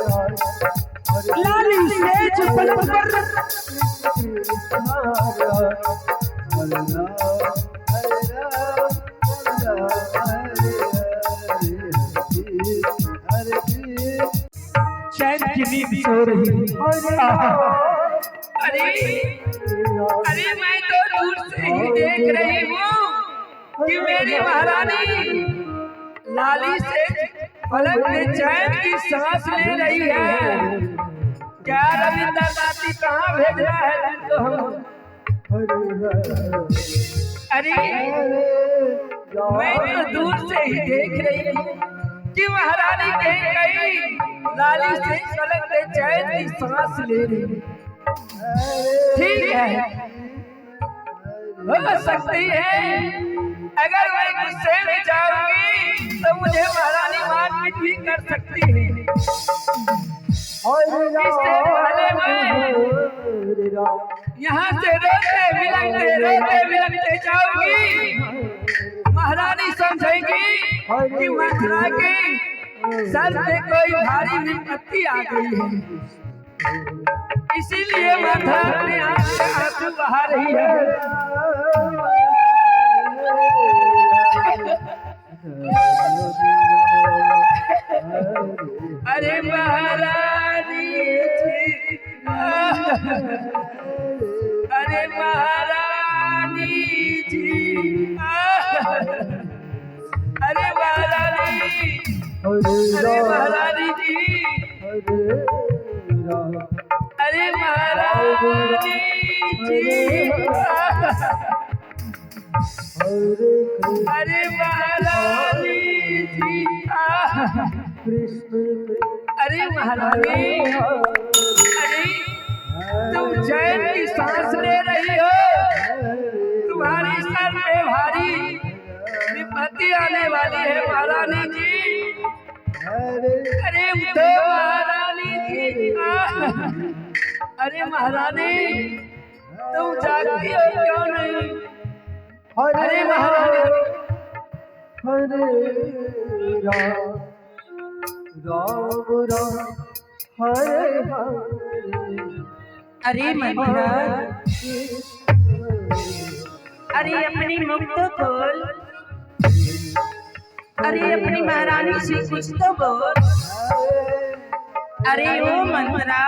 लाली says पलक पर चैन की नींद सो रही। अरे अरे मैं तो दूर से ही देख रही हूँ कि मेरी महारानी लाली से पलक में चैन की सांस ले रही है। क्या रविंद्र नाती कहाँ भेज रहा है तुमको हम? अरे मैं तो दूर से ही देख रही हूँ कि महारानी कहीं गई लाली से पलक में चैन की सांस ले रही है। ठीक है, हो सकती है अगर मैं गुस्से में जाऊंगी तो मुझे महारानी मारपीट भी कर सकती है। इससे पहले मैं यहाँ से रोते बिलखते जाऊंगी। महारानी समझेगी कि मथुरा की सर पे कोई भारी विपत्ति आ गई है, इसीलिए माथा अपने आँख से आंसू बहा रही है। अरे महारानी जी, अरे महारानी जी, अरे महारानी, अरे महारानी जी, अरे महारानी जी, अरे महारानी जी, अरे महारानी, अरे तुम चैन की सांस ले रही हो, तुम्हारी सर पे भारी विपत्ति आने वाली है महारानी जी। अरे उठो महारानी जी, अरे महारानी तुम जागती हो क्यों नहीं? अरे महारानी, हरे राम राम राम हरे हरे। अरे मंत्रा, अरे अपनी मुख तो खोल, अरे अपनी महारानी से कुछ तो बोल। अरे ओ मंत्रा,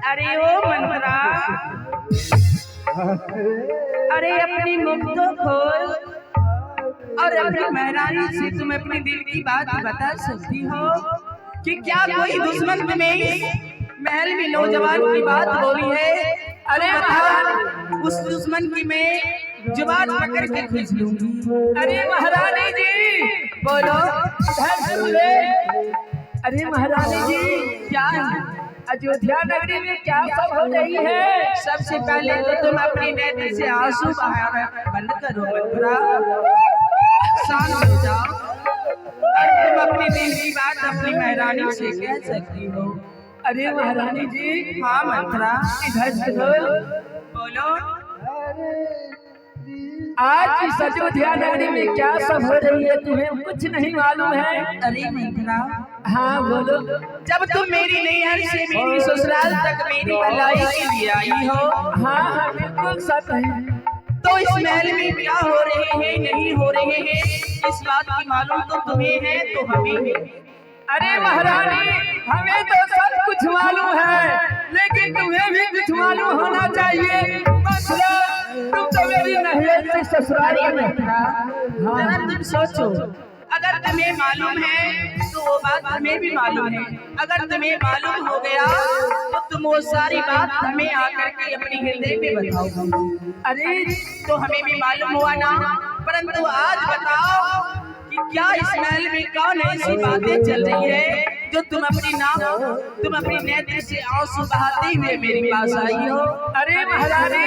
अरे ओ मंत्रा, अरे अपनी मुख तो खोल और अपनी महारानी से तुम अपने दिल की बात बता सकती हो कि क्या कोई दुश्मन तुम्हें महल में नौजवान की बात बोली है? अरे महाराज, उस दुश्मन की मैं जुबान पकड़ के खींच लूंगी। अरे महारानी जी बोलो, इधर सुन ले। अरे महारानी जी, क्या अयोध्या नगरी में क्या सब हो रही है? सबसे पहले तो तुम अपनी नेत्र से आंसू बहाना बंद करो मंत्रा, शांत हो जाओ और तुम अपनी दिल की बात अपनी महारानी से कह सकती हो। अरे महारानी जी, हाँ मंत्रा, इधर सुनो। बोलो। आज इस अयोध्या नगरी में क्या सब हो रही है तुम्हें कुछ नहीं मालूम है? अरे मंत्रा, हाँ बोलो। जब तुम मेरी नैहर से मेरी ससुराल तक मेरी भलाई के लिए आई हो, हाँ हाँ बिल्कुल सच है, तो इस महल में क्या हो रहे हैं नहीं हो रहे हैं इस बात की मालूम तो तुम्हें है तो हमें है। अरे महारानी, हमें तो सब कुछ मालूम है, लेकिन तुम्हें भी कुछ मालूम होना चाहिए। मतलब तुम तो मेरी नैहर से ससुराल में। जरा तुम सोचो, अगर तुम्हें मालूम है तो वो बात हमें भी मालूम है। अगर तुम्हें मालूम हो गया तो तुम वो सारी बात हमें आकर के अपने हृदय में बताओ। अरे तो हमें भी मालूम हुआ ना, परंतु आज बताओ कि क्या इस महल में कौन ऐसी बातें चल रही है जो तुम अपनी नेत्र से आंसू बहाते हुए मेरे पास आई हो। अरे महारानी,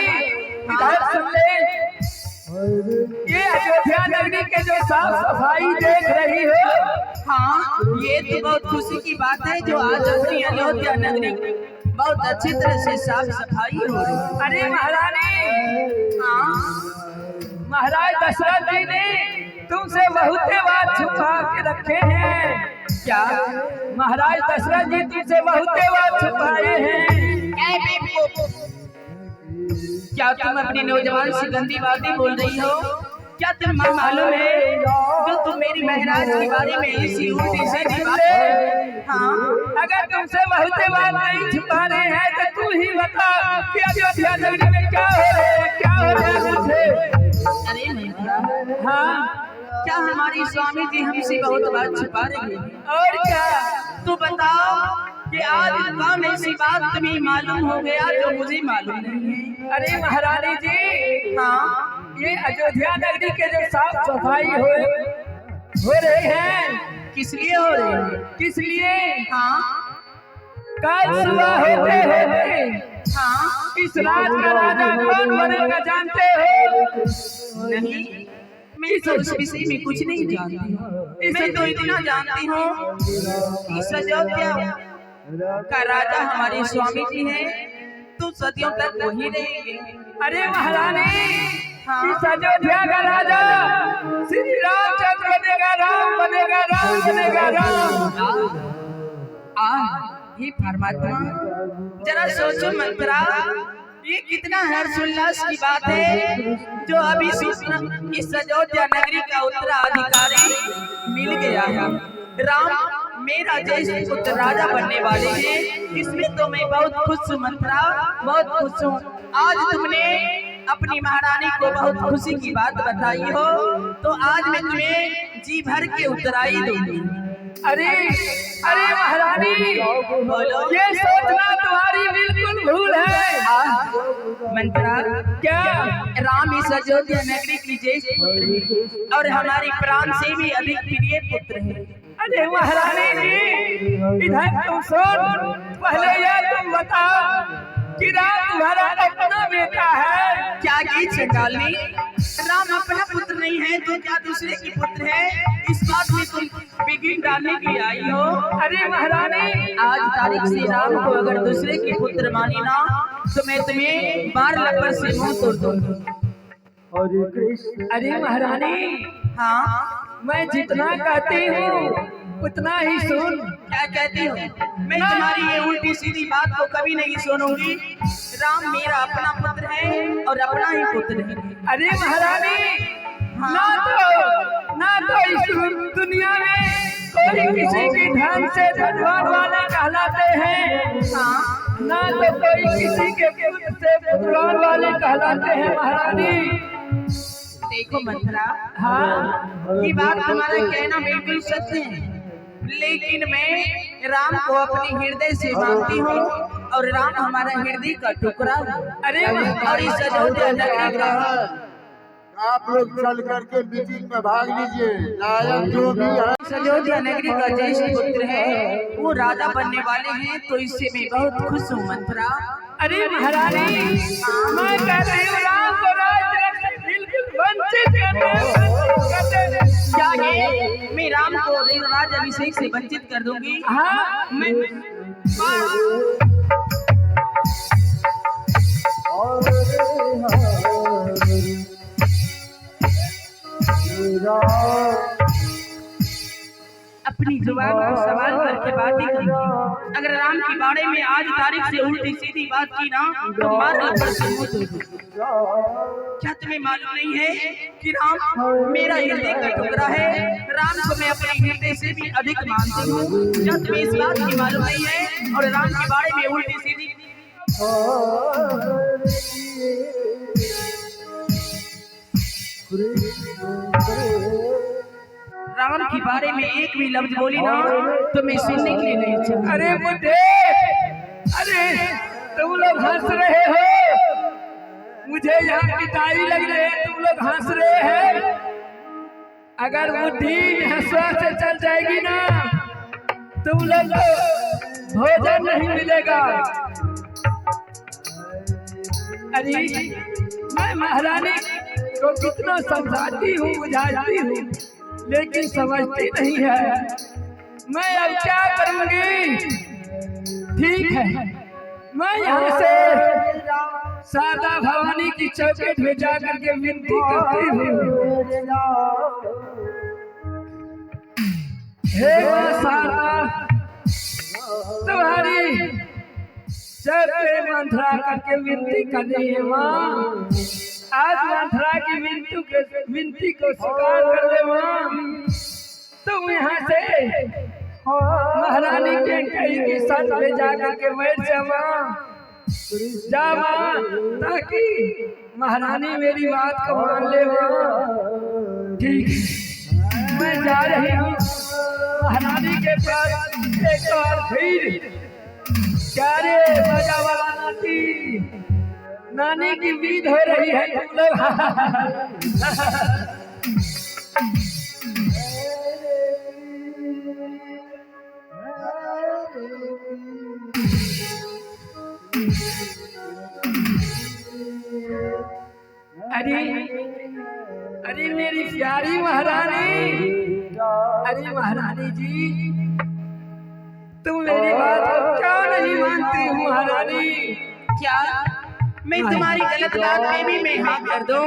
इधर सुन ले। ये अयोध्या नगरी के जो साफ सफाई देख रही हो, हाँ, ये तो बहुत खुशी की बात है जो आज अपनी अयोध्या नगरी बहुत अच्छी तरह से साफ सफाई हो रही है। अरे महारानी, हाँ, महाराज दशरथ जी ने तुमसे बहुत बात छुपा के रखे हैं। क्या महाराज दशरथ जी तुमसे बहुत बात छुपाए हैं? क्या तुम अपनी नौजवान सी गंदी बातें बोल रही हो? क्या तुम्हें मालूम है जो तुम मेरी महाराज के बारे में इसी उल्टी सीधी बात? हाँ, अगर तुमसे बहुत बात नहीं छुपा रहे हैं तो तू ही बता कि अयोध्या नगरी में क्या हो रहा है, क्या हो रहा है तुमसे? अरे नहीं, हाँ, क्या हमारी स्वामी जी हमसे बहुत बात छुपा रही है? और क्या? तो बताओ कि आज कौन ऐसी बात तुम्हें मालूम हो गया जो मुझे मालूम नहीं है? अरे महारानी जी, हाँ, ये अयोध्या नगरी के जो साफ सफाई हो रहे हैं, किस लिए हो रही है? किस लिए? हाँ, कल सुबह होते होते हाँ, इस राज का राजा कौन बनेगा जानते हो? नहीं, मैं तो उस विषय में कुछ नहीं जानती हूँ। मैं तो इतना जानती हूँ कि अयोध्या का राजा हमारे स्वामी जी हैं, तो सदियों तक वही रहेंगे। अरे महारानी, हाँ। इस अयोध्या का राजा श्री रामचंद्र बनेगा, राम बनेगा, राम बनेगा, राम। हे परमात्मा, जरा सोचो मंत्रा, ये कितना हर्षोल्लास की बात है जो अभी सूचना इस अयोध्या नगरी का उत्तराधिकारी मिल गया है। राम मेरा ज्येष्ठ पुत्र राजा बनने वाले हैं, इसमें तो मैं बहुत खुश हूँ मंत्रा, बहुत खुश हूँ। आज तुमने अपनी महारानी को बहुत खुशी की बात बताई हो, तो आज मैं तुम्हें जी भर के उत्तराई दूंगी। अरे अरे महारानी, बोलो। ये सोचना तुम्हारी बिल्कुल भूल है। मंत्रा, क्या? राम इस अयोध्या नगरी की ज्येष्ठ पुत्र है और हमारे प्राण से भी अधिक प्रिय पुत्र है। अरे महारानी जी, इधर तुम सुन, पहले ये तुम बताओ कि राम तुम्हारा अपना बेटा है? क्या की चंडाली, राम अपना पुत्र नहीं है तो क्या दूसरे की पुत्र है? इस बात में तुम बिगिन डालने के लिए आई हो? अरे महारानी, आज तारीख से राम को अगर दूसरे के पुत्र मानी ना तो मैं तुम्हें 12 लपड़ से मुंह तोड़ दूंगी। हरे कृष्ण। अरे महारानी, हाँ, मैं जितना कहती हूँ उतना ही सुन। क्या कहती हो? मैं तुम्हारी ये उल्टी सीधी बात को कभी नहीं सुनूंगी। राम मेरा अपना पुत्र है और अपना ही पुत्र है। अरे महारानी, ना तो इस दुनिया में कोई किसी की धन से धनवान वाले कहलाते हैं, हाँ, ना तो कोई किसी के पुत्र से पुत्रवान वाले कहलाते हैं महारानी। देखो मंत्रा, हाँ, ये बात तुम्हारा कहना बिल्कुल सत्य है, लेकिन मैं राम को अपने हृदय से मानती हूँ और राम हमारा हृदय का टुकड़ा है। अरे और इस अयोध्या नगरी का आप लोग चल करके मीटिंग में भाग लीजिए। नायक जो भी है, इस अयोध्या नगरी का ज्येष्ठ पुत्र है, वो राजा बनने वाले हैं, तो इससे मैं बहुत खुश हूँ मंत्रा। अरे महारानी, मैं कहती हूँ राम को राज से बिल्कुल वंचित करते। क्या ये मैं राम को राज अभिषेक से वंचित कर दूंगी? हाँ, मैं अपनी जुबान को सवाल करके बातें करूंगी। अगर राम के बारे में आज तारीख से उल्टी सीधी बात की ना तो मार लपड़ से मुंह तोड़ दूंगी। क्या तुम्हें मालूम नहीं है कि राम मेरा हृदय का टुकड़ा है? राम को मैं अपने हृदय से भी अधिक मानती हूँ। क्या तुम्हें इस बात की मालूम नहीं है? और राम के बारे में उल्टी सीधी राम के बारे में एक भी लफ्ज बोली ना तो मैं सुनने के लिए नहीं चाहती। अरे मुझे, अरे तुम लोग हंस रहे हो, मुझे यहाँ पिटाई लग रही है, तुम लोग हंस रहे हैं। अगर वो दिन हंसवा से चल जाएगी ना, तुम लोग को भोजन नहीं मिलेगा। अरे मैं महारानी को कितना समझाती हूँ, बुझाती हूँ, लेकिन समझती नहीं है। मैं अब क्या करूंगी? ठीक है, मैं यहाँ से शारदा भवानी की चौखट में जाकर के विनती करती हूँ। हे मां शारदा, तुम्हारी सर पे मंथरा करके विनती कर रही है मां। आज मंथरा की विनती को स्वीकार कर दे मां। तुम यहाँ से महारानी के कई की सर पे जाकर के बैठ जा मां। जा मां, ताकि महारानी मेरी बात को मान ले मां। ठीक, मैं जा रही हूँ महारानी के पास। एक बार फिर क्या रे बाजा वाला नाती, नानी की बीद हो रही है तुम लोग। अरे अरे मेरी प्यारी महारानी, अरे महारानी जी, तुम मेरी बात को क्यों नहीं मानती हो महारानी? क्या मैं तुम्हारी गलत बात में भी मैं हाँ कर दूं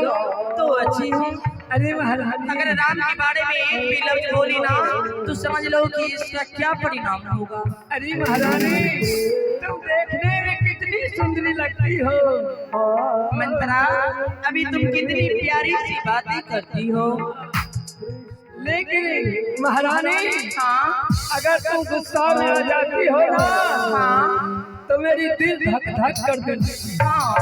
तो अच्छी हूँ। अरे महारानी, अगर राम के बारे में एक भी लफ्ज बोली ना तो समझ लो कि इसका क्या परिणाम होगा। अरे महारानी, तुम देखने में कितनी सुंदरी लगती हो। मंत्रा, अभी तुम कितनी प्यारी सी बातें करती हो। लेकिन महारानी, हाँ अगर तुम गुस्सा में आ जाती हो ना, हाँ तो मेरी दिल धक धक कर देती। हाँ,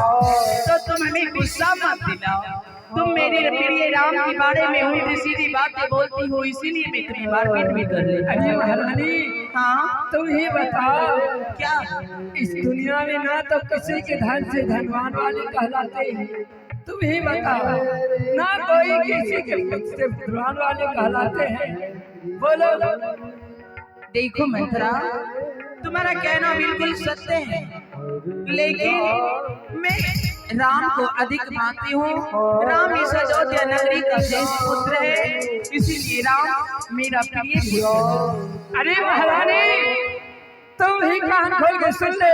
तो तुम हमें गुस्सा मत दिलाओ। तुम मेरे प्रिय राम के बारे में उल्टी सीधी बातें बोलती हो, इसीलिए मैं तुम्हें मारपीट भी कर रही हूँ। अरे महारानी, हाँ तुम ही बताओ, क्या इस दुनिया में ना तो किसी के धन से धनवान वाले कहलाते हैं, तुम ही बताओ, ना कोई किसी के मुख से धनवान वाले कहलाते हैं। बोलो। देखो मंत्रा, तुम्हारा कहना बिल्कुल सत्य है, लेकिन मैं राम को अधिक मानती हूँ। राम इस अयोध्या नगरी का श्रेष्ठ पुत्र है, इसीलिए राम मेरा प्रिय पुत्र है। अरे महारानी, तुम ही कान खोल के सुन ले।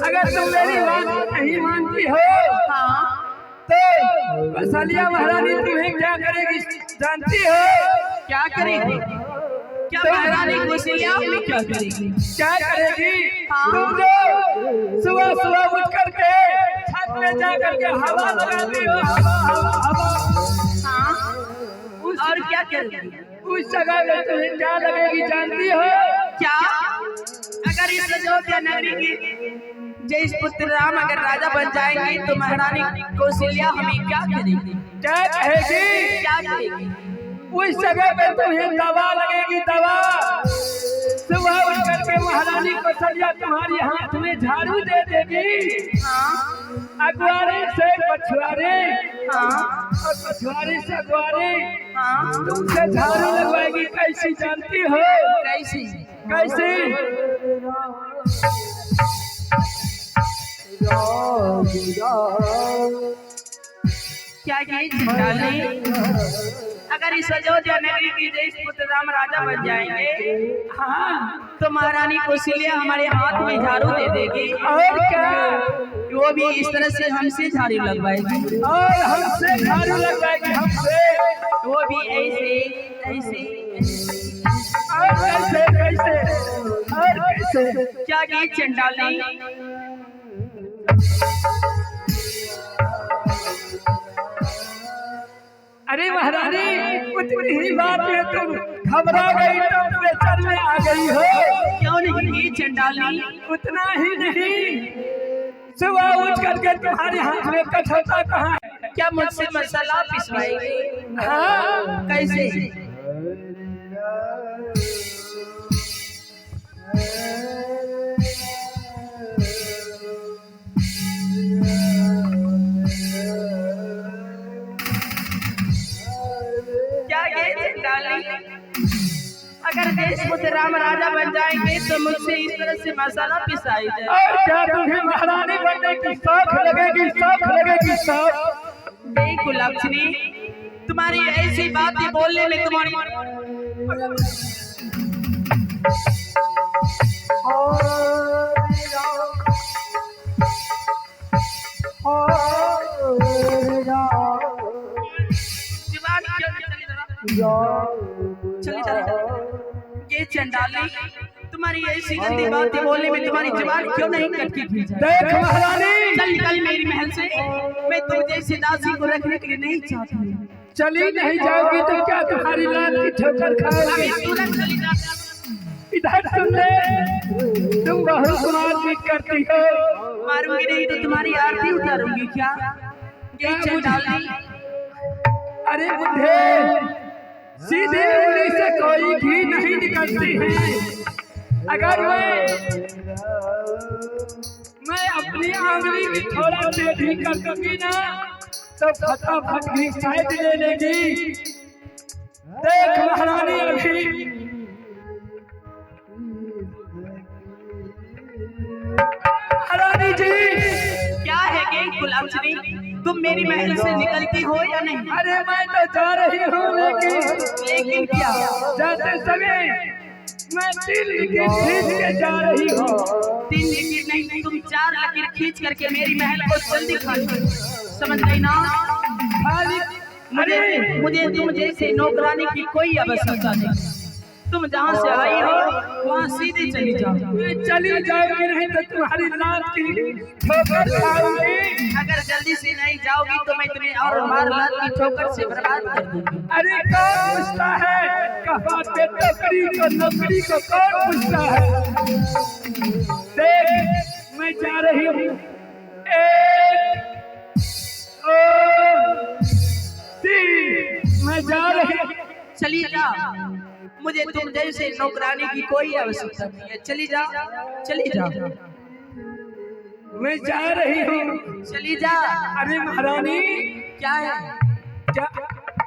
अगर तुम मेरी बात नहीं मानती हो, हाँ तो कौशल्या महारानी तुम्हें क्या करेगी जानती हो? क्या करेगी? क्या महारानी कौशल्या में क्या करेगी? क्या करेगी? हाँ। तुम जो सुबह सुबह उठ करके छत में जा करके हवा लगाती हो, हवा हवा हवा, हाँ और क्या करेगी? उस जगह में तुम्हें क्या लगेगी जानती हो? क्या अगर इस अयोध्या नगरी की जय पुत्र राम अगर राजा बन जाएंगे तो महारानी कौशल्या हमें क्या करेगी? क्या कहेगी? क्या करेगी? उस जगह पे तुम्हें दवा लगेगी, दवा। सुबह उठ करके महारानी कौशल्या तुम्हारी हाथ में झाड़ू दे देगी, हाँ अगवारे से पछुआरे, हाँ और पछुआरे से अगवारे, हाँ तुमसे झाड़ू लगवाएगी। कैसी जानती हो? कैसी? कैसी? क्या ये चंडाली अगर इस अयोध्या नगरी की जय पुत्र राम राजा बन जाएंगे, हाँ, तो महारानी कौशल्या हमारे हाथ में झाड़ू दे देगी। और क्या? वो भी इस तरह से हमसे झाड़ू लगवाएगी, और हमसे झाड़ू लगवाएगी, हमसे। वो भी ऐसे ऐसे और कैसे कैसे और कैसे? क्या ये चंडाली अरे महारानी, उतनी ही बात में तुम घबरा गई, टेम्परेचर में आ गई हो। क्यों नहीं ये चंडाली? उतना ही नहीं, सुबह उठ करके तुम्हारे हाथ में कठौता कहाँ है? क्या मुझसे मसाला पिसवाएगी? हाँ, कैसे? क्या ये चंडाली अगर देश पुत्र राम राजा बन जाएंगे तो मुझसे इस तरह से मसाला पिसाई जाए? और क्या तुम्हें महारानी बनने की शौक लगेगी, शौक लगेगी, शौक? देखो लक्ष्मी, तुम्हारी ऐसी बातें बोलने में तुम्हारी जुबान क्यों चली जरा? चली जरा। ये चंडाली, तुम्हारी ऐसी गंदी बातें बोलने में तुम्हारी जुबान क्यों नहीं कटकी फिर जाती? देख महारानी, चल निकल मेरी महल से। मैं तुम जैसे दासी को रखने के लिए नहीं चाहती हूँ। चली नहीं जाओगी तो क्या तुम्हारी लात की ठोकर खाओगी? अभी तुरंत चली जा। इधर सुन ले, तुम बहुत मारपीट करती हो। मारूंगी नहीं तो तुम्हारी आरती उतारूंगी क्या? ये चंडाली, अरे बुढ़े, सीधे उंगली से कोई घी नहीं निकलती है। अगर मैं अपनी आंगली की थोड़ा टेढ़ी कर दूंगी ना तो फटाफट घी साइड ले लेगी। देख महारानी, अभी महारानी जी, क्या है ये गुलामचरी? तुम मेरी महल से निकलती हो या नहीं? अरे मैं तो जा रही हूँ, लेकिन क्या? जाते समय मैं 3 लकीर खींच के जा रही हूँ। 3 लकीर नहीं, तुम 4 लकीर खींच करके मेरी महल को जल्दी खा लो। समझ गई ना? खाली मुझे तुम जैसे नौकरानी की कोई आवश्यकता नहीं। तुम जहाँ से आई हो वहाँ सीधे चली जाओ। मैं चली जाऊंगी नहीं तो तुम्हारी लात की ठोकर खाऊंगी। अगर जल्दी से नहीं जाओगी तो मैं तुम्हें और मार लात की ठोकर से बर्बाद कर दूंगी। अरे कौन पूछता है? कहा पे टोकरी को नौकरी को कौन पूछता है? देख मैं जा रही हूँ। 1 2 3 मैं जा रही हूँ। चली जा, मुझे तुम जैसे नौकरानी की कोई आवश्यकता नहीं है। चली जा, चली जा, मैं जा रही हूँ। चली जा। अरे महारानी, क्या है? क्या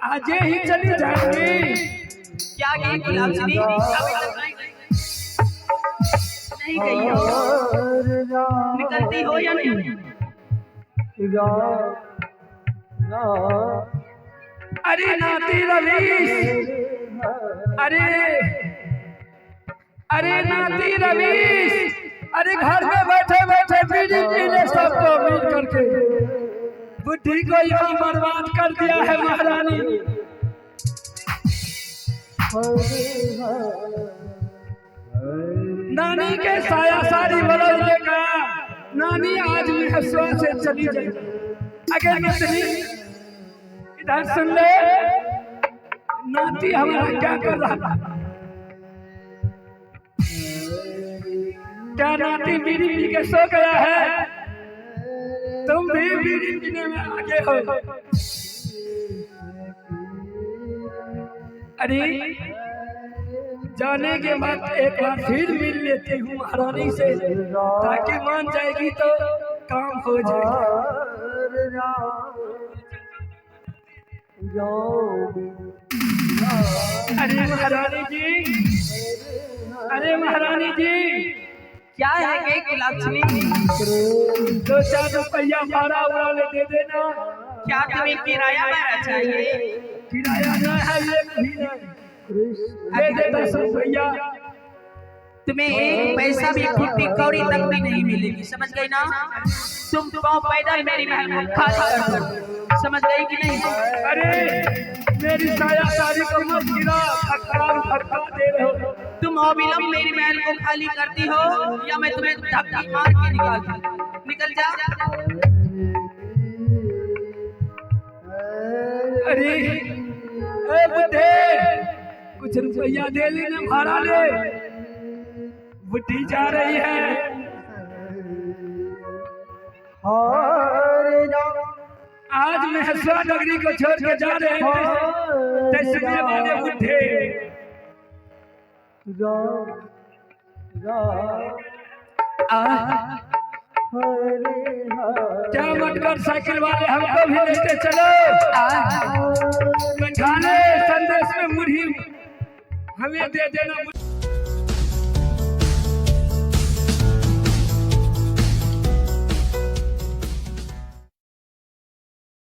आज ही चली जाएंगी? क्या गई गुलामचरी? अभी तक नहीं गई हो। निकलती हो या नहीं? अरे नाती रवीश, अरे नाती रवीश, अरे घर में बैठे बैठे बीड़ी पीने सबको मिल करके बुद्धि को यहाँ बर्बाद कर दिया है महारानी। नानी के साया सारी बदल देगा। नानी आज महसुआ से चली जाएगी। अगर कितनी इधर सुन ले, नाती हमारा क्या कर रहा था? क्या नाती बीड़ी पी के सो गया है? तुम भी बीड़ी पीने में आगे हो। अरे जाने के बाद एक बार फिर मिल लेती हूँ महारानी से, ताकि मान जाएगी तो काम हो जाएगा। अरे महारानी जी, अरे महारानी जी, क्या है ये गुलामचरी? 2-4 रुपया भाड़ा वाले दे देना। क्या तुम्हें किराया देना चाहिए? किराया न है, ये भी नहीं। दे दे 10 रुपया। तुम्हें 1 पैसा भी, फुट्टी कौड़ी तक भी नहीं मिलेगी। समझ गई ना? तुम पाँव पैदल मेरी महल को खाली कर दो। समझ गई कि नहीं? अरे मेरी साया सारी को मत गिरा, धक्का दे रहे हो। तुम अविलंब मेरी महल को खाली करती हो या मैं तुम्हें धक्का मार के निकल जा। अरे ए बुढ़े, कुछ रुपया दे लेना, भाड़ा ले। बुढ़ी जा रही है। आज महसुआ नगरी को छोड़ के जा रहे हैं तैसने वाले बुढ़े। क्या मटकर साइकिल वाले हमको भी लेते चलो। बैठाने संदेश में मुढ़ी हमें दे देना।